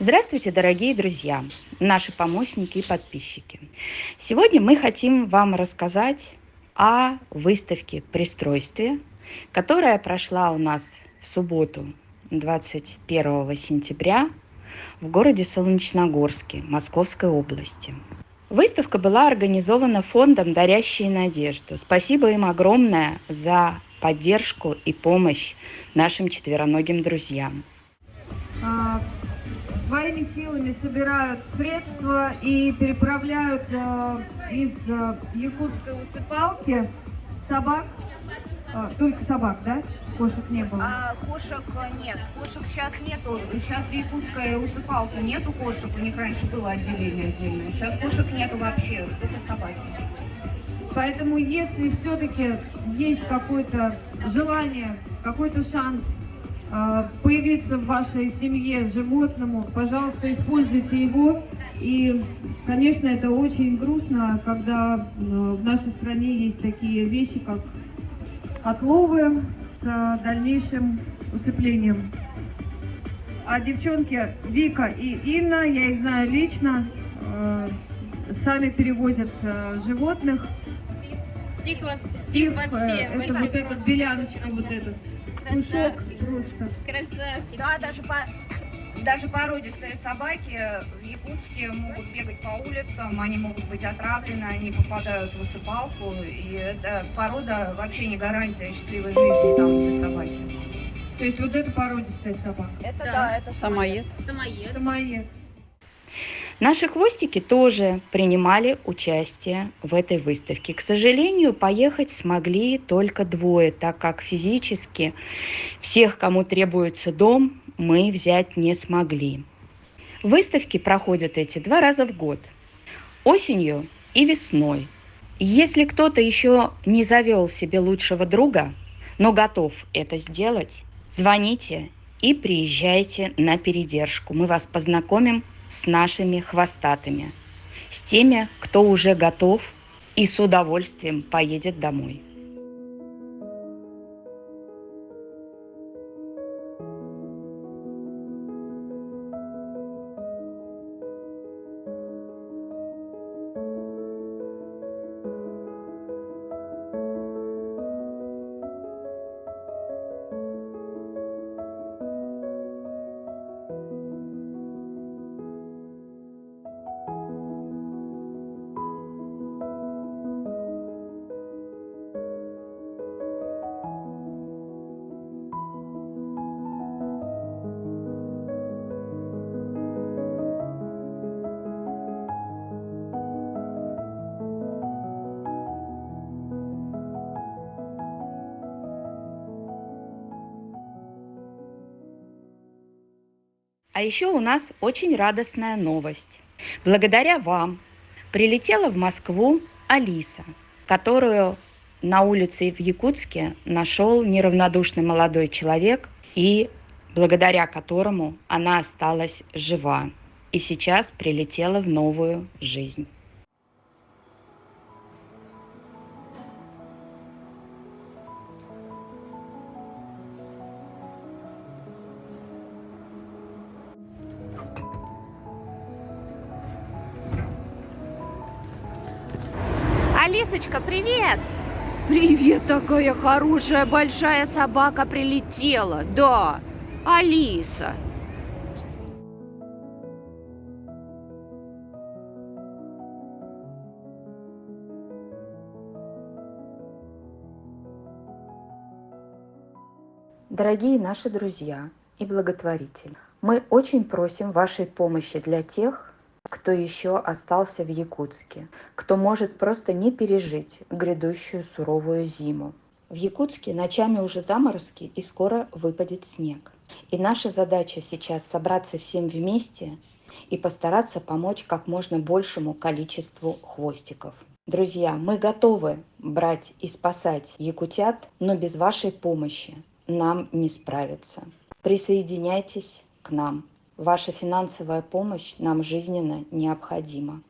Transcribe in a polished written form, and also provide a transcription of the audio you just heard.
Здравствуйте, дорогие друзья, наши помощники и подписчики. Сегодня мы хотим вам рассказать о выставке «Пристройстве», которая прошла у нас в субботу, 21 сентября, в городе Солнечногорске, Московской области. Выставка была организована фондом «Дарящие надежду». Спасибо им огромное за поддержку и помощь нашим четвероногим друзьям. Своими силами собирают средства и переправляют из якутской усыпалки собак. Только собак, да? Кошек не было. Кошек нет. Кошек сейчас нету. Сейчас в якутской усыпалке нету кошек. У них раньше было отделение отдельное. Сейчас кошек нету вообще, только собаки. Поэтому, если все-таки есть какое-то желание, какой-то шанс появиться в вашей семье животному, пожалуйста, используйте его. И, конечно, это очень грустно, когда в нашей стране есть такие вещи, как отловы с дальнейшим усыплением. А девчонки Вика и Инна, я их знаю лично, сами перевозят животных. Стив вообще. Это вот эта беляночка, вот этот. Кусок просто. Красавчик. Да, даже породистые собаки в Якутске могут бегать по улицам, они могут быть отравлены, они попадают в усыпалку, и эта порода вообще не гарантия счастливой жизни там для собаки. То есть вот это породистая собака. Это Да. это Самоед. Самоед. Наши хвостики тоже принимали участие в этой выставке. К сожалению, поехать смогли только двое, так как физически всех, кому требуется дом, мы взять не смогли. Выставки проходят эти 2 раза в год, осенью и весной. Если кто-то еще не завел себе лучшего друга, но готов это сделать, звоните и приезжайте на передержку. Мы вас познакомим с нашими хвостатыми, с теми, кто уже готов и с удовольствием поедет домой. А еще у нас очень радостная новость. Благодаря вам прилетела в Москву Алиса, которую на улице в Якутске нашел неравнодушный молодой человек, и благодаря которому она осталась жива и сейчас прилетела в новую жизнь. Алисочка, привет! Привет, такая хорошая большая собака прилетела. Да, Алиса. Дорогие наши друзья и благотворители, мы очень просим вашей помощи для тех, кто еще остался в Якутске, кто может просто не пережить грядущую суровую зиму. В Якутске ночами уже заморозки и скоро выпадет снег. И наша задача сейчас собраться всем вместе и постараться помочь как можно большему количеству хвостиков. Друзья, мы готовы брать и спасать якутят, но без вашей помощи нам не справиться. Присоединяйтесь к нам. Ваша финансовая помощь нам жизненно необходима.